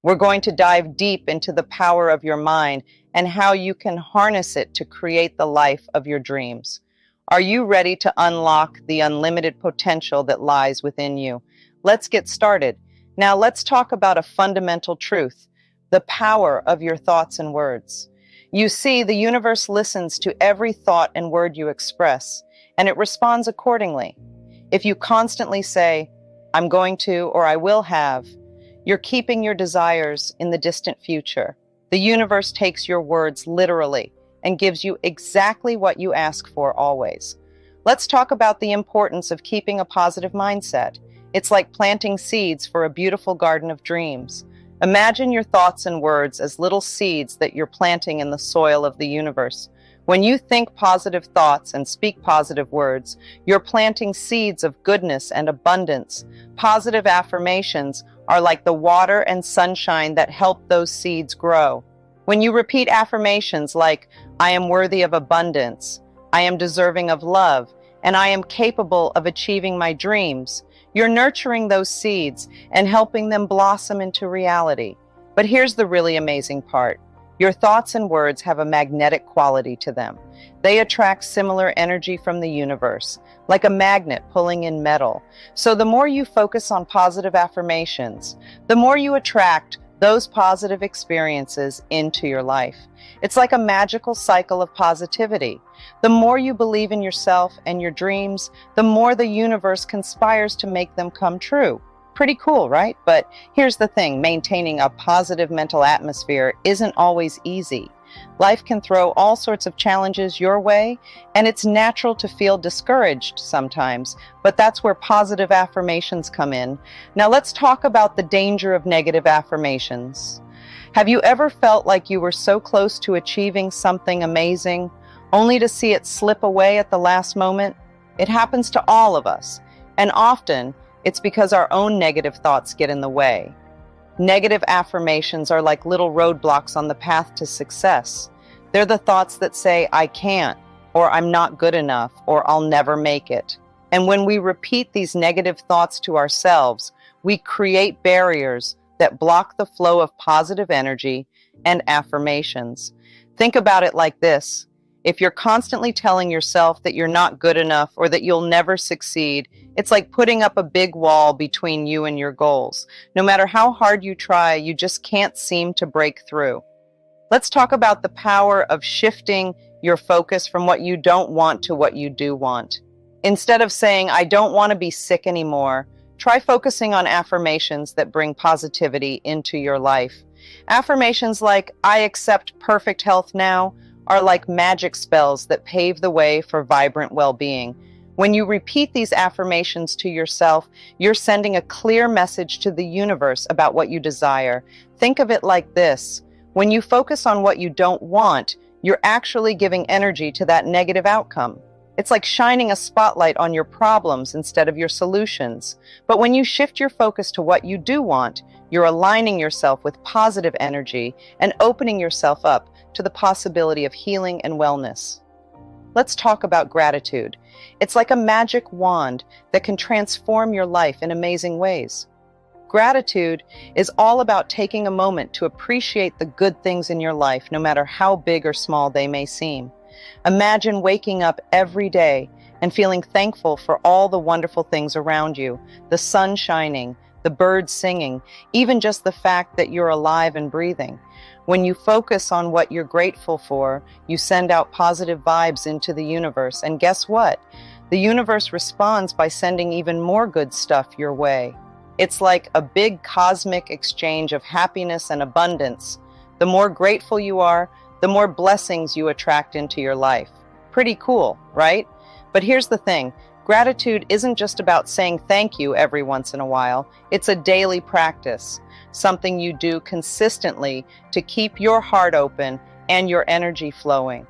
We're going to dive deep into the power of your mind and how you can harness it to create the life of your dreams. Are you ready to unlock the unlimited potential that lies within you? Let's get started. Now let's talk about a fundamental truth, the power of your thoughts and words. You see, the universe listens to every thought and word you express, and it responds accordingly. If you constantly say, I'm going to, or I will have, you're keeping your desires in the distant future. The universe takes your words literally and gives you exactly what you ask for always. Let's talk about the importance of keeping a positive mindset. It's like planting seeds for a beautiful garden of dreams. Imagine your thoughts and words as little seeds that you're planting in the soil of the universe. When you think positive thoughts and speak positive words, you're planting seeds of goodness and abundance. Positive affirmations are like the water and sunshine that help those seeds grow. When you repeat affirmations like, I am worthy of abundance, I am deserving of love, and I am capable of achieving my dreams, you're nurturing those seeds and helping them blossom into reality. But here's the really amazing part. Your thoughts and words have a magnetic quality to them. They attract similar energy from the universe, like a magnet pulling in metal. So the more you focus on positive affirmations, the more you attract those positive experiences into your life. It's like a magical cycle of positivity. The more you believe in yourself and your dreams, the more the universe conspires to make them come true. Pretty cool, right? But here's the thing, maintaining a positive mental atmosphere isn't always easy. Life can throw all sorts of challenges your way, and it's natural to feel discouraged sometimes, but that's where positive affirmations come in. Now let's talk about the danger of negative affirmations. Have you ever felt like you were so close to achieving something amazing, only to see it slip away at the last moment? It happens to all of us, and often it's because our own negative thoughts get in the way. Negative affirmations are like little roadblocks on the path to success. They're the thoughts that say, I can't, or I'm not good enough, or I'll never make it. And when we repeat these negative thoughts to ourselves, we create barriers that block the flow of positive energy and affirmations. Think about it like this. If you're constantly telling yourself that you're not good enough or that you'll never succeed, it's like putting up a big wall between you and your goals. No matter how hard you try, you just can't seem to break through. Let's talk about the power of shifting your focus from what you don't want to what you do want. Instead of saying, I don't want to be sick anymore, try focusing on affirmations that bring positivity into your life. Affirmations like, I accept perfect health now, are like magic spells that pave the way for vibrant well-being. When you repeat these affirmations to yourself, you're sending a clear message to the universe about what you desire. Think of it like this. When you focus on what you don't want, you're actually giving energy to that negative outcome. It's like shining a spotlight on your problems instead of your solutions. But when you shift your focus to what you do want, you're aligning yourself with positive energy and opening yourself up to the possibility of healing and wellness. Let's talk about gratitude. It's like a magic wand that can transform your life in amazing ways. Gratitude is all about taking a moment to appreciate the good things in your life, no matter how big or small they may seem. Imagine waking up every day and feeling thankful for all the wonderful things around you, the sun shining, the birds singing, even just the fact that you're alive and breathing. When you focus on what you're grateful for, you send out positive vibes into the universe. And guess what? The universe responds by sending even more good stuff your way. It's like a big cosmic exchange of happiness and abundance. The more grateful you are, the more blessings you attract into your life. Pretty cool, right? But here's the thing. Gratitude isn't just about saying thank you every once in a while. It's a daily practice, something you do consistently to keep your heart open and your energy flowing.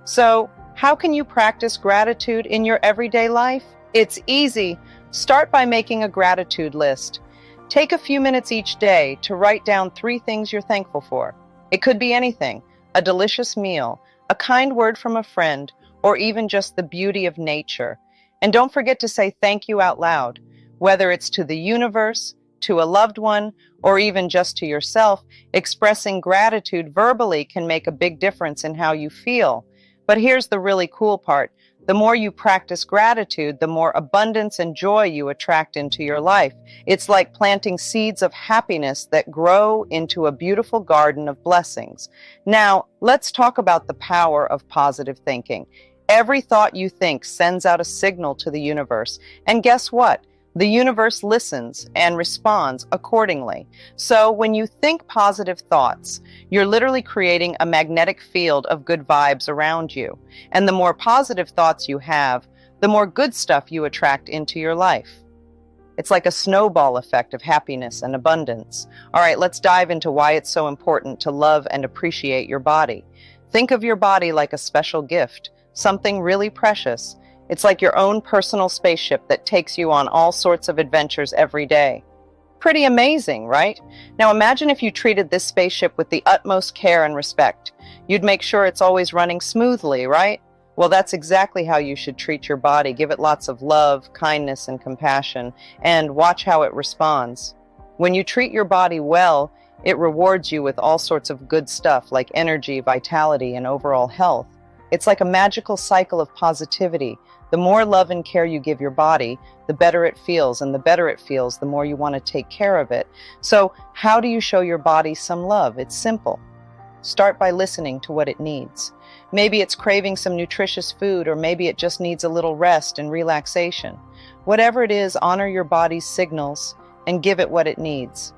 So, how can you practice gratitude in your everyday life? It's easy. Start by making a gratitude list. Take a few minutes each day to write down 3 things you're thankful for. It could be anything, a delicious meal, a kind word from a friend, or even just the beauty of nature. And don't forget to say thank you out loud, whether it's to the universe, to a loved one, or even just to yourself, expressing gratitude verbally can make a big difference in how you feel. But here's the really cool part. The more you practice gratitude, the more abundance and joy you attract into your life. It's like planting seeds of happiness that grow into a beautiful garden of blessings. Now, let's talk about the power of positive thinking. Every thought you think sends out a signal to the universe. And guess what? The universe listens and responds accordingly. So when you think positive thoughts, you're literally creating a magnetic field of good vibes around you. And the more positive thoughts you have, the more good stuff you attract into your life. It's like a snowball effect of happiness and abundance. All right, let's dive into why it's so important to love and appreciate your body. Think of your body like a special gift, something really precious. It's like your own personal spaceship that takes you on all sorts of adventures every day. Pretty amazing, right? Now imagine if you treated this spaceship with the utmost care and respect. You'd make sure it's always running smoothly, right? Well, that's exactly how you should treat your body. Give it lots of love, kindness, and compassion, and watch how it responds. When you treat your body well, it rewards you with all sorts of good stuff like energy, vitality, and overall health. It's like a magical cycle of positivity. The more love and care you give your body, the better it feels, and the better it feels, the more you want to take care of it. So how do you show your body some love? It's simple. Start by listening to what it needs. Maybe it's craving some nutritious food, or maybe it just needs a little rest and relaxation. Whatever it is, honor your body's signals and give it what it needs.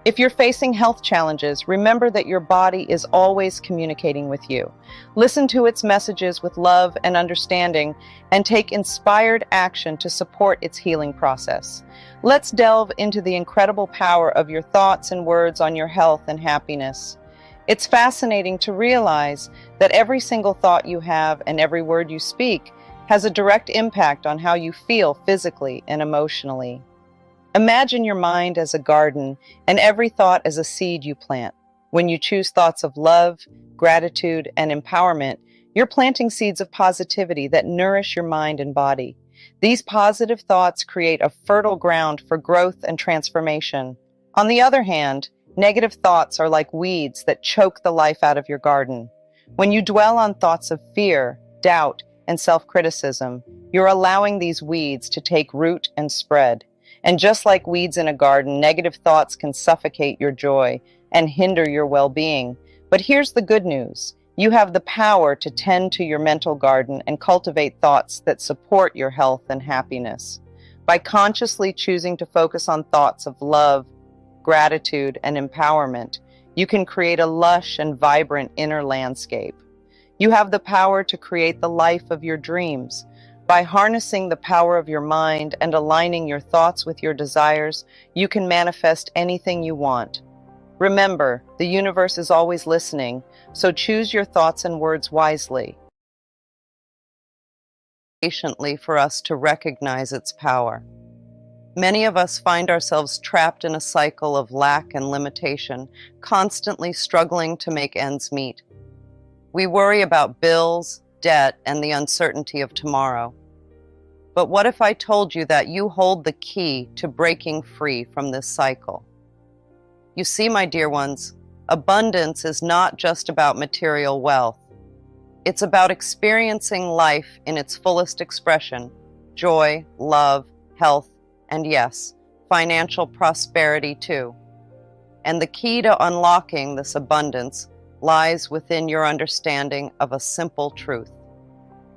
If you're facing health challenges, remember that your body is always communicating with you. Listen to its messages with love and understanding, and take inspired action to support its healing process. Let's delve into the incredible power of your thoughts and words on your health and happiness. It's fascinating to realize that every single thought you have and every word you speak has a direct impact on how you feel physically and emotionally. Imagine your mind as a garden and every thought as a seed you plant. When you choose thoughts of love, gratitude, and empowerment, you're planting seeds of positivity that nourish your mind and body. These positive thoughts create a fertile ground for growth and transformation. On the other hand, negative thoughts are like weeds that choke the life out of your garden. When you dwell on thoughts of fear, doubt, and self-criticism, you're allowing these weeds to take root and spread. And just like weeds in a garden, negative thoughts can suffocate your joy and hinder your well-being. But here's the good news. You have the power to tend to your mental garden and cultivate thoughts that support your health and happiness. By consciously choosing to focus on thoughts of love, gratitude, and empowerment, you can create a lush and vibrant inner landscape. You have the power to create the life of your dreams. By harnessing the power of your mind and aligning your thoughts with your desires, you can manifest anything you want. Remember, the universe is always listening, so choose your thoughts and words wisely. Patiently for us to recognize its power. Many of us find ourselves trapped in a cycle of lack and limitation, constantly struggling to make ends meet. We worry about bills, debt, and the uncertainty of tomorrow. But what if I told you that you hold the key to breaking free from this cycle? You see, my dear ones, abundance is not just about material wealth. It's about experiencing life in its fullest expression: joy, love, health, and yes, financial prosperity too. And the key to unlocking this abundance lies within your understanding of a simple truth.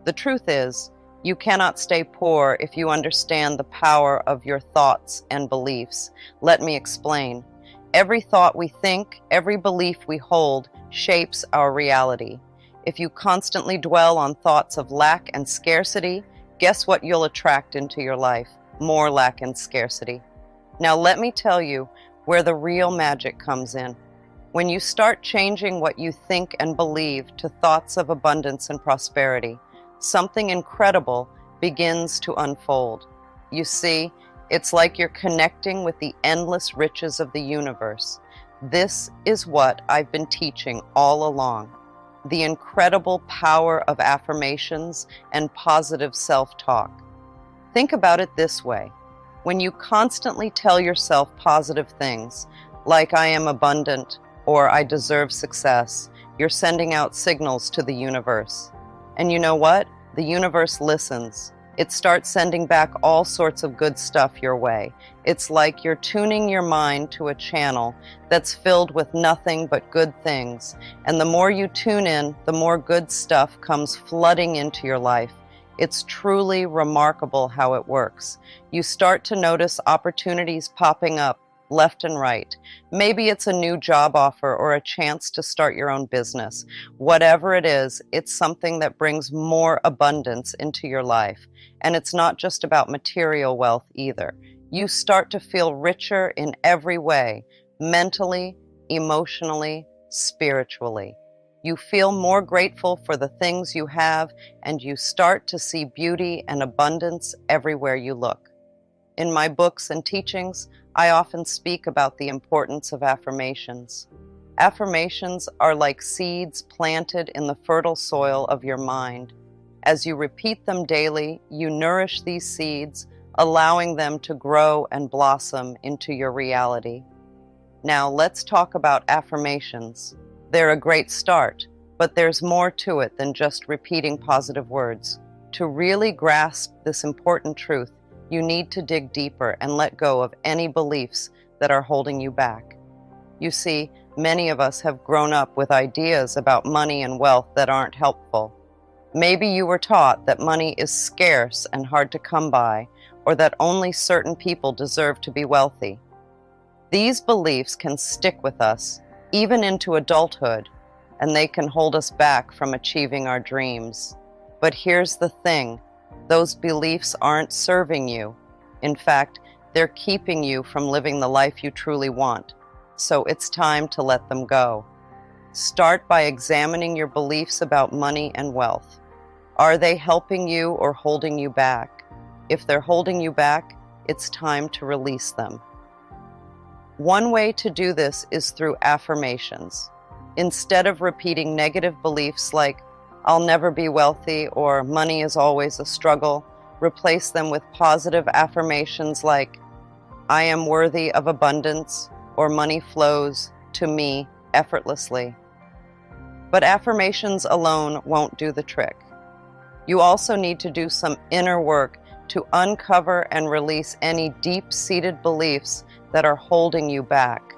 The truth is, you cannot stay poor if you understand the power of your thoughts and beliefs. Let me explain. Every thought we think, every belief we hold, shapes our reality. If you constantly dwell on thoughts of lack and scarcity, guess what you'll attract into your life? More lack and scarcity. Now let me tell you where the real magic comes in. When you start changing what you think and believe to thoughts of abundance and prosperity, something incredible begins to unfold. You see, it's like you're connecting with the endless riches of the universe. This is what I've been teaching all along. The incredible power of affirmations and positive self-talk. Think about it this way. When you constantly tell yourself positive things, like I am abundant or I deserve success, you're sending out signals to the universe. And you know what? The universe listens. It starts sending back all sorts of good stuff your way. It's like you're tuning your mind to a channel that's filled with nothing but good things. And the more you tune in, the more good stuff comes flooding into your life. It's truly remarkable how it works. You start to notice opportunities popping up left and right. Maybe it's a new job offer or a chance to start your own business. Whatever it is, it's something that brings more abundance into your life. And it's not just about material wealth either. You start to feel richer in every way, mentally, emotionally, spiritually. You feel more grateful for the things you have, and you start to see beauty and abundance everywhere you look. In my books and teachings, I often speak about the importance of affirmations. Affirmations are like seeds planted in the fertile soil of your mind. As you repeat them daily, you nourish these seeds, allowing them to grow and blossom into your reality. Now, let's talk about affirmations. They're a great start, but there's more to it than just repeating positive words. To really grasp this important truth, you need to dig deeper and let go of any beliefs that are holding you back. You see, many of us have grown up with ideas about money and wealth that aren't helpful. Maybe you were taught that money is scarce and hard to come by, or that only certain people deserve to be wealthy. These beliefs can stick with us, even into adulthood, and they can hold us back from achieving our dreams. But here's the thing. Those beliefs aren't serving you. In fact, they're keeping you from living the life you truly want. So it's time to let them go. Start by examining your beliefs about money and wealth. Are they helping you or holding you back? If they're holding you back, it's time to release them. One way to do this is through affirmations. Instead of repeating negative beliefs like, I'll never be wealthy, or money is always a struggle, replace them with positive affirmations like, I am worthy of abundance, or money flows to me effortlessly. But affirmations alone won't do the trick. You also need to do some inner work to uncover and release any deep-seated beliefs that are holding you back.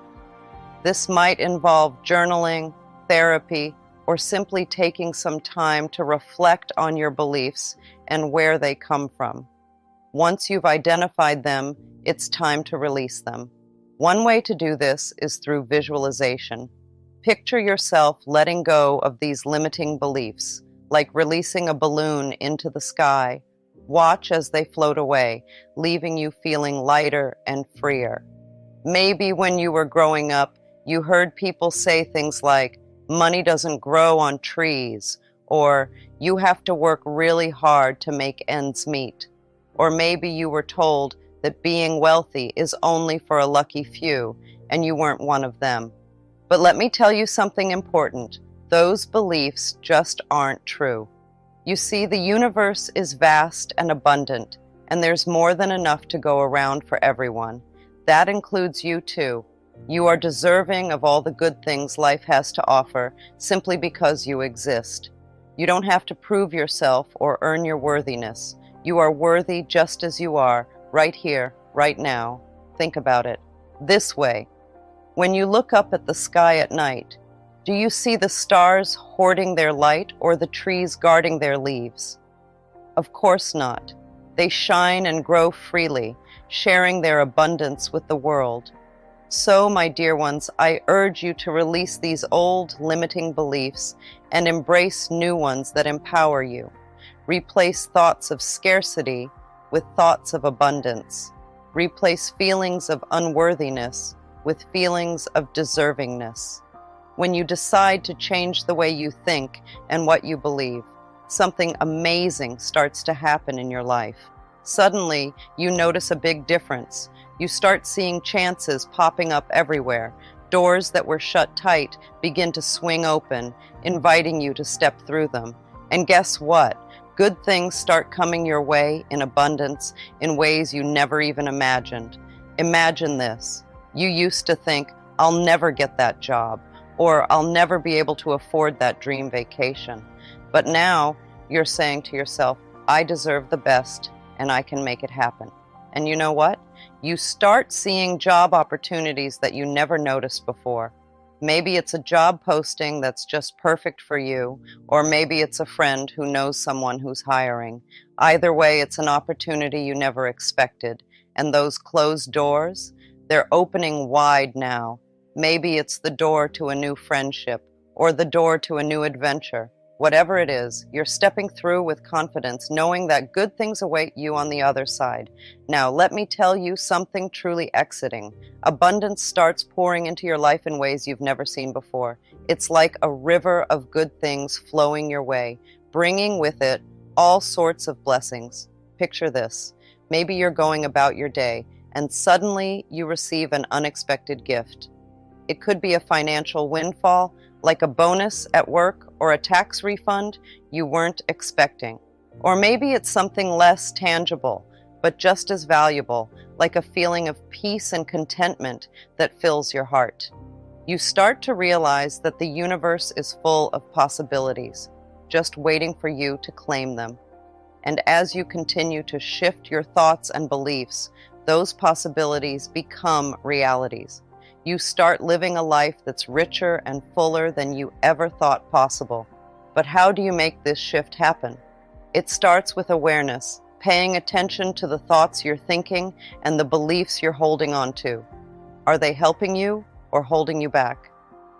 This might involve journaling, therapy, or simply taking some time to reflect on your beliefs and where they come from. Once you've identified them, it's time to release them. One way to do this is through visualization. Picture yourself letting go of these limiting beliefs, like releasing a balloon into the sky. Watch as they float away, leaving you feeling lighter and freer. Maybe when you were growing up, you heard people say things like, money doesn't grow on trees, or you have to work really hard to make ends meet. Or maybe you were told that being wealthy is only for a lucky few, and you weren't one of them. But let me tell you something important. Those beliefs just aren't true. You see, the universe is vast and abundant, and there's more than enough to go around for everyone. That includes you too. You are deserving of all the good things life has to offer simply because you exist. You don't have to prove yourself or earn your worthiness. You are worthy just as you are, right here, right now. Think about it. This way. When you look up at the sky at night, do you see the stars hoarding their light or the trees guarding their leaves? Of course not. They shine and grow freely, sharing their abundance with the world. So, my dear ones, I urge you to release these old, limiting beliefs and embrace new ones that empower you. Replace thoughts of scarcity with thoughts of abundance. Replace feelings of unworthiness with feelings of deservingness. When you decide to change the way you think and what you believe, something amazing starts to happen in your life. Suddenly, you notice a big difference. You start seeing chances popping up everywhere. Doors that were shut tight begin to swing open, inviting you to step through them. And guess what? Good things start coming your way in abundance in ways you never even imagined. Imagine this. You used to think, I'll never get that job, or I'll never be able to afford that dream vacation. But now you're saying to yourself, I deserve the best and I can make it happen. And you know what? You start seeing job opportunities that you never noticed before. Maybe it's a job posting that's just perfect for you, or maybe it's a friend who knows someone who's hiring. Either way, it's an opportunity you never expected. And those closed doors, they're opening wide now. Maybe it's the door to a new friendship, or the door to a new adventure. Whatever it is, you're stepping through with confidence, knowing that good things await you on the other side. Now, let me tell you something truly exiting. Abundance starts pouring into your life in ways you've never seen before. It's like a river of good things flowing your way, bringing with it all sorts of blessings. Picture this. Maybe you're going about your day, and suddenly you receive an unexpected gift. It could be a financial windfall, like a bonus at work or a tax refund you weren't expecting. Or maybe it's something less tangible, but just as valuable, like a feeling of peace and contentment that fills your heart. You start to realize that the universe is full of possibilities, just waiting for you to claim them. And as you continue to shift your thoughts and beliefs, those possibilities become realities. You start living a life that's richer and fuller than you ever thought possible. But how do you make this shift happen? It starts with awareness, paying attention to the thoughts you're thinking and the beliefs you're holding on to. Are they helping you or holding you back?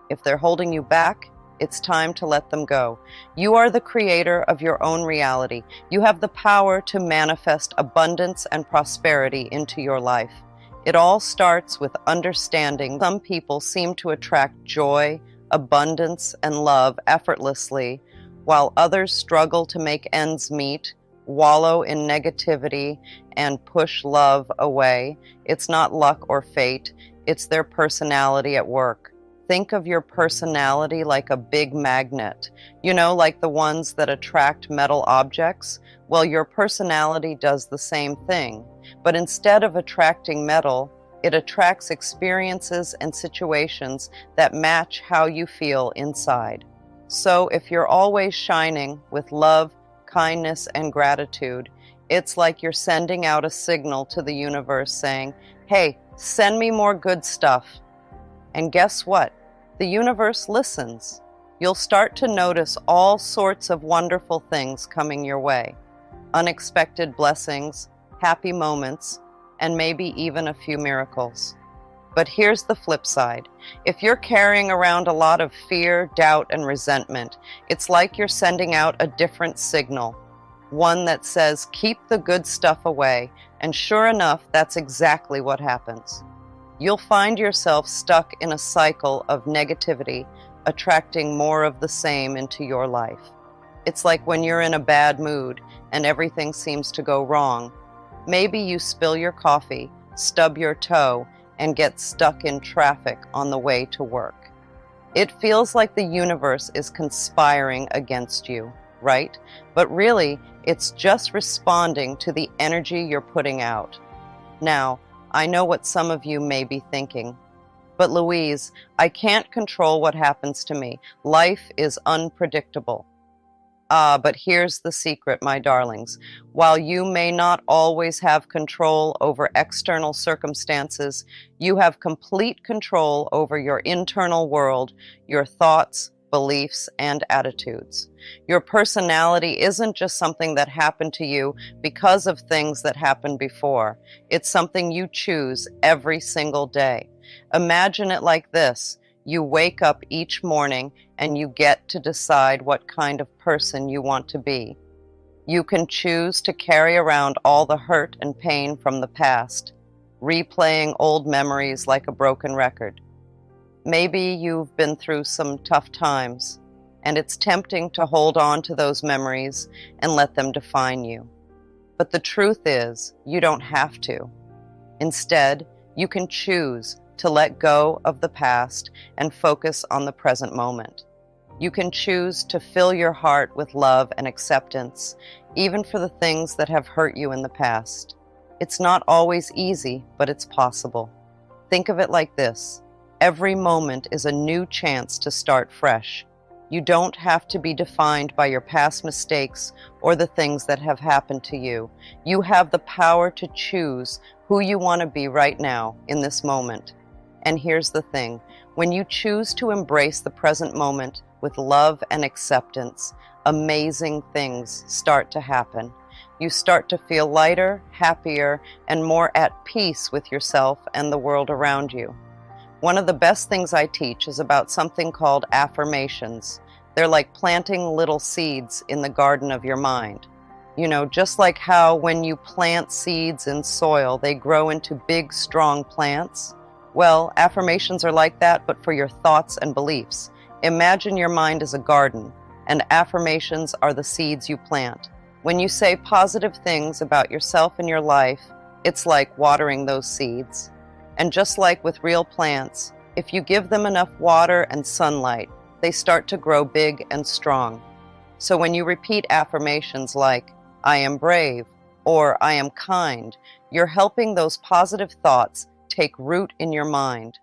If they're holding you back, it's time to let them go. You are the creator of your own reality. You have the power to manifest abundance and prosperity into your life. It all starts with understanding some people seem to attract joy, abundance, and love effortlessly, while others struggle to make ends meet, wallow in negativity, and push love away. It's not luck or fate, it's their personality at work. Think of your personality like a big magnet, like the ones that attract metal objects. Well, your personality does the same thing, but instead of attracting metal, it attracts experiences and situations that match how you feel inside. So if you're always shining with love, kindness, and gratitude, it's like you're sending out a signal to the universe saying, hey, send me more good stuff. And guess what? The universe listens. You'll start to notice all sorts of wonderful things coming your way. Unexpected blessings, happy moments, and maybe even a few miracles. But here's the flip side. If you're carrying around a lot of fear, doubt, and resentment, it's like you're sending out a different signal, one that says, keep the good stuff away. And sure enough, that's exactly what happens. You'll find yourself stuck in a cycle of negativity, attracting more of the same into your life. It's like when you're in a bad mood and everything seems to go wrong. Maybe you spill your coffee, stub your toe, and get stuck in traffic on the way to work. It feels like the universe is conspiring against you, right? But really, it's just responding to the energy you're putting out. Now, I know what some of you may be thinking, but Louise, I can't control what happens to me. Life is unpredictable. But here's the secret, my darlings. While you may not always have control over external circumstances, you have complete control over your internal world, your thoughts, beliefs, and attitudes. Your personality isn't just something that happened to you because of things that happened before. It's something you choose every single day. Imagine it like this. You wake up each morning and you get to decide what kind of person you want to be. You can choose to carry around all the hurt and pain from the past, replaying old memories like a broken record. Maybe you've been through some tough times, and it's tempting to hold on to those memories and let them define you. But the truth is, you don't have to. Instead, you can choose to let go of the past and focus on the present moment. You can choose to fill your heart with love and acceptance, even for the things that have hurt you in the past. It's not always easy, but it's possible. Think of it like this: every moment is a new chance to start fresh. You don't have to be defined by your past mistakes or the things that have happened to you. You have the power to choose who you want to be right now in this moment. And here's the thing: when you choose to embrace the present moment with love and acceptance, amazing things start to happen. You start to feel lighter, happier, and more at peace with yourself and the world around you. One of the best things I teach is about something called affirmations. They're like planting little seeds in the garden of your mind. You know, just like how when you plant seeds in soil, they grow into big, strong plants. Well, affirmations are like that, but for your thoughts and beliefs. Imagine your mind as a garden, and affirmations are the seeds you plant. When you say positive things about yourself and your life, it's like watering those seeds. And just like with real plants, if you give them enough water and sunlight, they start to grow big and strong. So when you repeat affirmations like, "I am brave," or "I am kind," you're helping those positive thoughts take root in your mind.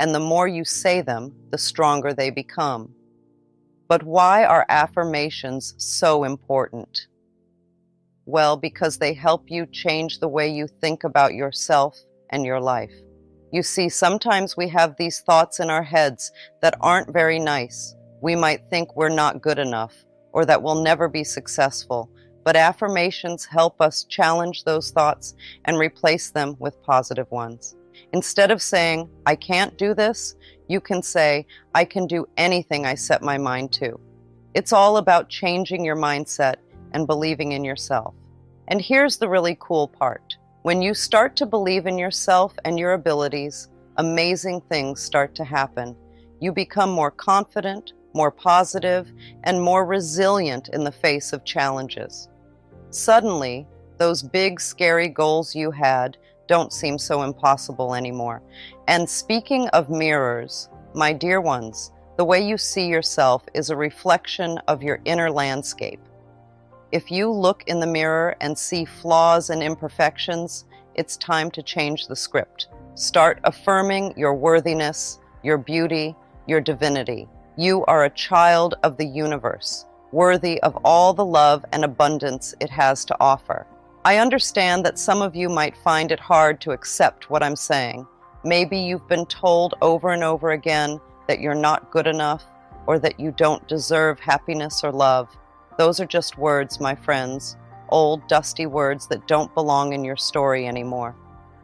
And the more you say them, the stronger they become. But why are affirmations so important? Well, because they help you change the way you think about yourself and your life. You see, sometimes we have these thoughts in our heads that aren't very nice. We might think we're not good enough, or that we'll never be successful. But affirmations help us challenge those thoughts and replace them with positive ones. Instead of saying, "I can't do this," you can say, "I can do anything I set my mind to." It's all about changing your mindset and believing in yourself. And here's the really cool part. When you start to believe in yourself and your abilities, amazing things start to happen. You become more confident, more positive, and more resilient in the face of challenges. Suddenly, those big, scary goals you had don't seem so impossible anymore. And speaking of mirrors, my dear ones, the way you see yourself is a reflection of your inner landscape. If you look in the mirror and see flaws and imperfections, it's time to change the script. Start affirming your worthiness, your beauty, your divinity. You are a child of the universe, worthy of all the love and abundance it has to offer. I understand that some of you might find it hard to accept what I'm saying. Maybe you've been told over and over again that you're not good enough, or that you don't deserve happiness or love. Those are just words, my friends, old, dusty words that don't belong in your story anymore.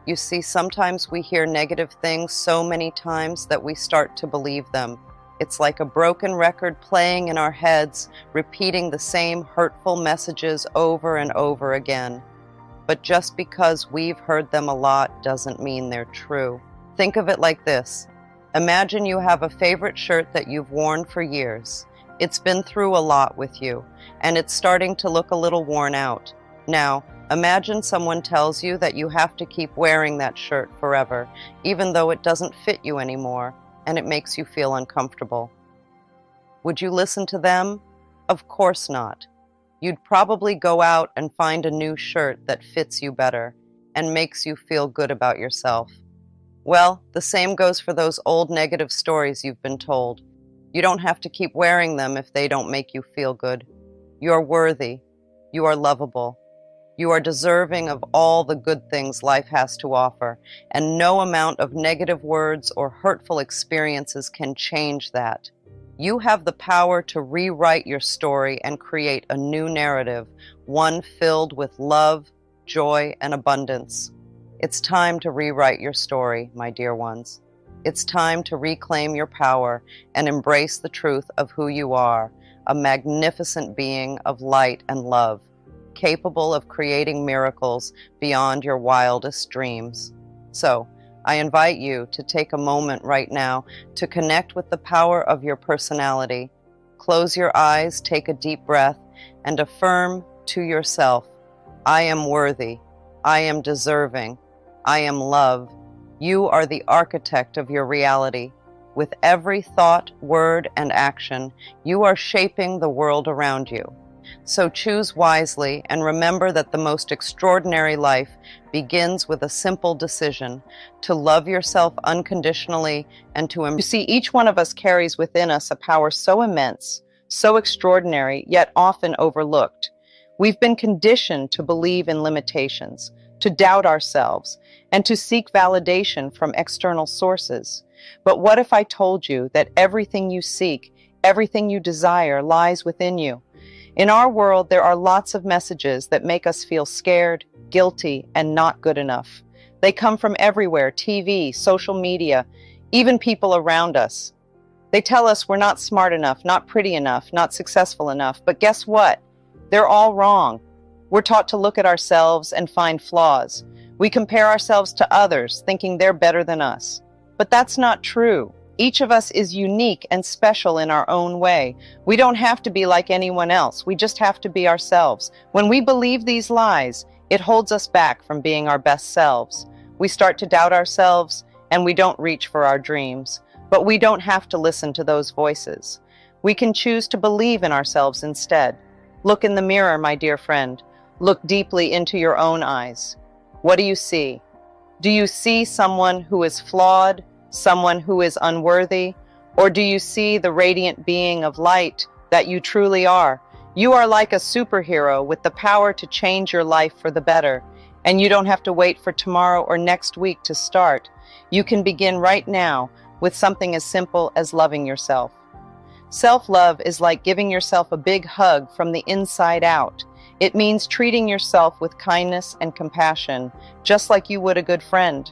You see, sometimes we hear negative things so many times that we start to believe them. It's like a broken record playing in our heads, repeating the same hurtful messages over and over again. But just because we've heard them a lot doesn't mean they're true. Think of it like this. Imagine you have a favorite shirt that you've worn for years. It's been through a lot with you, and it's starting to look a little worn out. Now, imagine someone tells you that you have to keep wearing that shirt forever, even though it doesn't fit you anymore, and it makes you feel uncomfortable. Would you listen to them? Of course not. You'd probably go out and find a new shirt that fits you better and makes you feel good about yourself. Well, the same goes for those old negative stories you've been told. You don't have to keep wearing them if they don't make you feel good. You are worthy. You are lovable. You are deserving of all the good things life has to offer, and no amount of negative words or hurtful experiences can change that. You have the power to rewrite your story and create a new narrative, one filled with love, joy, and abundance. It's time to rewrite your story, my dear ones. It's time to reclaim your power and embrace the truth of who you are, a magnificent being of light and love, capable of creating miracles beyond your wildest dreams. So, I invite you to take a moment right now to connect with the power of your personality. Close your eyes, take a deep breath, and affirm to yourself, "I am worthy. I am deserving. I am love. You are the architect of your reality. With every thought, word, and action, you are shaping the world around you. So choose wisely and remember that the most extraordinary life begins with a simple decision to love yourself unconditionally and to You see, each one of us carries within us a power so immense, so extraordinary, yet often overlooked. We've been conditioned to believe in limitations, to doubt ourselves, and to seek validation from external sources. But what if I told you that everything you seek, everything you desire lies within you? In our world, there are lots of messages that make us feel scared, guilty, and not good enough. They come from everywhere: TV, social media, even people around us. They tell us we're not smart enough, not pretty enough, not successful enough. But guess what? They're all wrong. We're taught to look at ourselves and find flaws. We compare ourselves to others, thinking they're better than us. But that's not true. Each of us is unique and special in our own way. We don't have to be like anyone else. We just have to be ourselves. When we believe these lies, it holds us back from being our best selves. We start to doubt ourselves, and we don't reach for our dreams. But we don't have to listen to those voices. We can choose to believe in ourselves instead. Look in the mirror, my dear friend. Look deeply into your own eyes. What do you see? Do you see someone who is flawed, someone who is unworthy? Or do you see the radiant being of light that you truly are? You are like a superhero with the power to change your life for the better. And you don't have to wait for tomorrow or next week to start. You can begin right now with something as simple as loving yourself. Self-love is like giving yourself a big hug from the inside out. It means treating yourself with kindness and compassion, just like you would a good friend.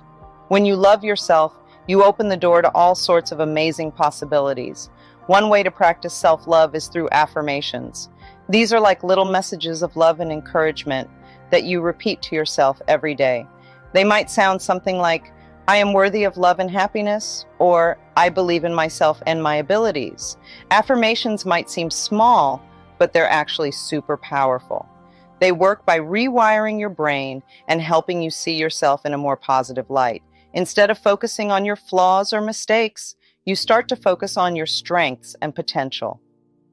When you love yourself, you open the door to all sorts of amazing possibilities. One way to practice self-love is through affirmations. These are like little messages of love and encouragement that you repeat to yourself every day. They might sound something like, I am worthy of love and happiness, or I believe in myself and my abilities. Affirmations might seem small, but they're actually super powerful. They work by rewiring your brain and helping you see yourself in a more positive light. Instead of focusing on your flaws or mistakes, you start to focus on your strengths and potential.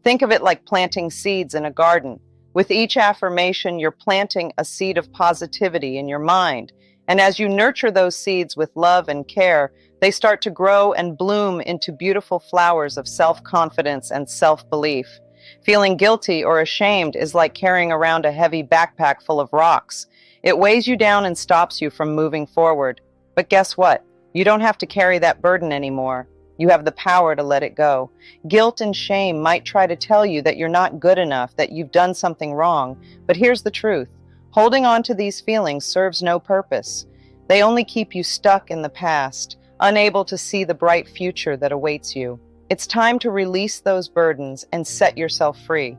Think of it like planting seeds in a garden. With each affirmation, you're planting a seed of positivity in your mind. And as you nurture those seeds with love and care, they start to grow and bloom into beautiful flowers of self-confidence and self-belief. Feeling guilty or ashamed is like carrying around a heavy backpack full of rocks. It weighs you down and stops you from moving forward. But guess what? You don't have to carry that burden anymore. You have the power to let it go. Guilt and shame might try to tell you that you're not good enough, that you've done something wrong. But here's the truth. Holding on to these feelings serves no purpose. They only keep you stuck in the past, unable to see the bright future that awaits you. It's time to release those burdens and set yourself free.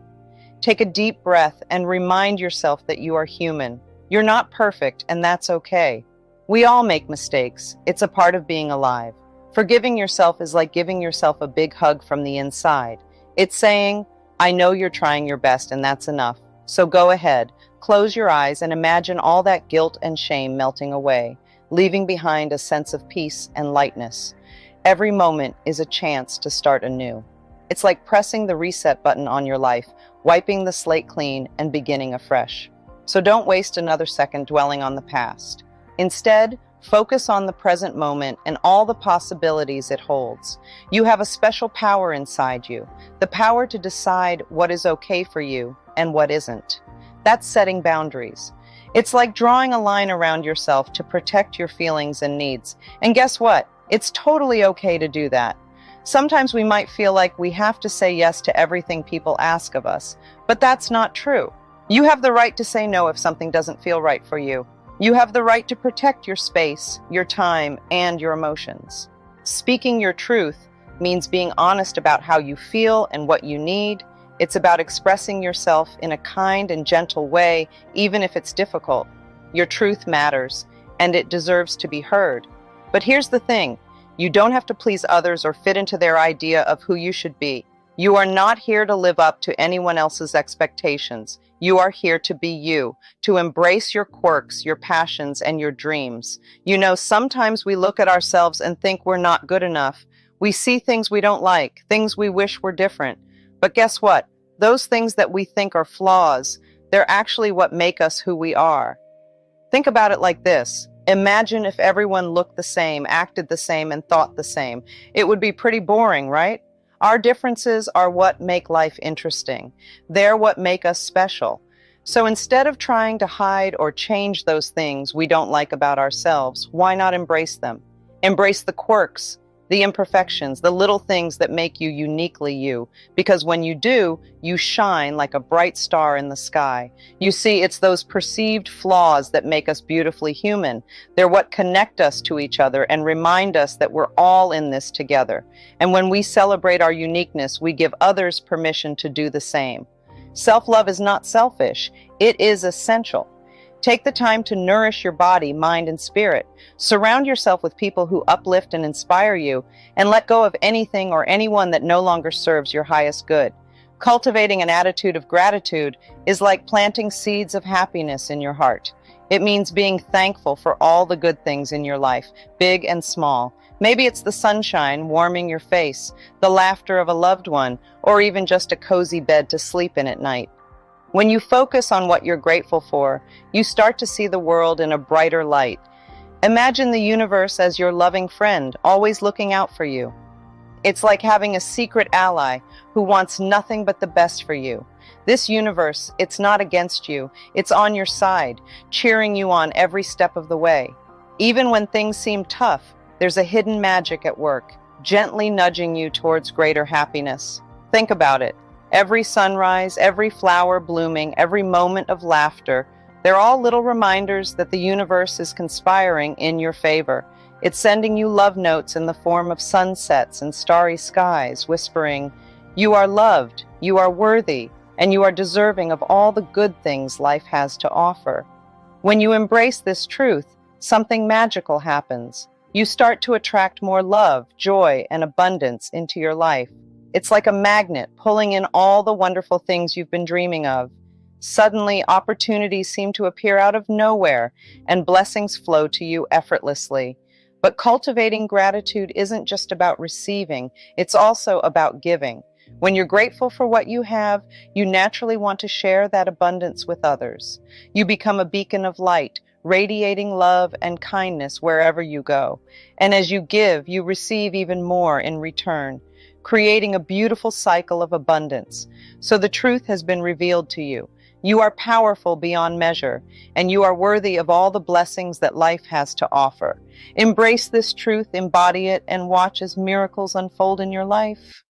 Take a deep breath and remind yourself that you are human. You're not perfect, and that's okay. We all make mistakes. It's a part of being alive. Forgiving yourself is like giving yourself a big hug from the inside. It's saying, I know you're trying your best, and that's enough. So go ahead, close your eyes and imagine all that guilt and shame melting away, leaving behind a sense of peace and lightness. Every moment is a chance to start anew. It's like pressing the reset button on your life, wiping the slate clean and beginning afresh. So don't waste another second dwelling on the past. Instead, focus on the present moment and all the possibilities it holds. You have a special power inside you, the power to decide what is okay for you and what isn't. That's setting boundaries. It's like drawing a line around yourself to protect your feelings and needs. And guess what? It's totally okay to do that. Sometimes we might feel like we have to say yes to everything people ask of us, but that's not true. You have the right to say no if something doesn't feel right for you. You have the right to protect your space, your time, and your emotions. Speaking your truth means being honest about how you feel and what you need. It's about expressing yourself in a kind and gentle way, even if it's difficult. Your truth matters, and it deserves to be heard. But here's the thing, you don't have to please others or fit into their idea of who you should be. You are not here to live up to anyone else's expectations. You are here to be you, to embrace your quirks, your passions, and your dreams. You know, sometimes we look at ourselves and think we're not good enough. We see things we don't like, things we wish were different. But guess what? Those things that we think are flaws, they're actually what make us who we are. Think about it like this. Imagine if everyone looked the same, acted the same, and thought the same. It would be pretty boring, right? Our differences are what make life interesting. They're what make us special. So instead of trying to hide or change those things we don't like about ourselves, why not embrace them? Embrace the quirks, the imperfections, the little things that make you uniquely you. Because when you do, you shine like a bright star in the sky. You see, it's those perceived flaws that make us beautifully human. They're what connect us to each other and remind us that we're all in this together. And when we celebrate our uniqueness, we give others permission to do the same. Self-love is not selfish. It is essential. Take the time to nourish your body, mind, and spirit. Surround yourself with people who uplift and inspire you, and let go of anything or anyone that no longer serves your highest good. Cultivating an attitude of gratitude is like planting seeds of happiness in your heart. It means being thankful for all the good things in your life, big and small. Maybe it's the sunshine warming your face, the laughter of a loved one, or even just a cozy bed to sleep in at night. When you focus on what you're grateful for, you start to see the world in a brighter light. Imagine the universe as your loving friend, always looking out for you. It's like having a secret ally who wants nothing but the best for you. This universe, it's not against you, it's on your side, cheering you on every step of the way. Even when things seem tough, there's a hidden magic at work, gently nudging you towards greater happiness. Think about it. Every sunrise, every flower blooming, every moment of laughter, they're all little reminders that the universe is conspiring in your favor. It's sending you love notes in the form of sunsets and starry skies, whispering, "You are loved, you are worthy, and you are deserving of all the good things life has to offer." When you embrace this truth, something magical happens. You start to attract more love, joy, and abundance into your life. It's like a magnet pulling in all the wonderful things you've been dreaming of. Suddenly, opportunities seem to appear out of nowhere, and blessings flow to you effortlessly. But cultivating gratitude isn't just about receiving, it's also about giving. When you're grateful for what you have, you naturally want to share that abundance with others. You become a beacon of light, radiating love and kindness wherever you go. And as you give, you receive even more in return, creating a beautiful cycle of abundance. So the truth has been revealed to you. You are powerful beyond measure, and you are worthy of all the blessings that life has to offer. Embrace this truth, embody it, and watch as miracles unfold in your life.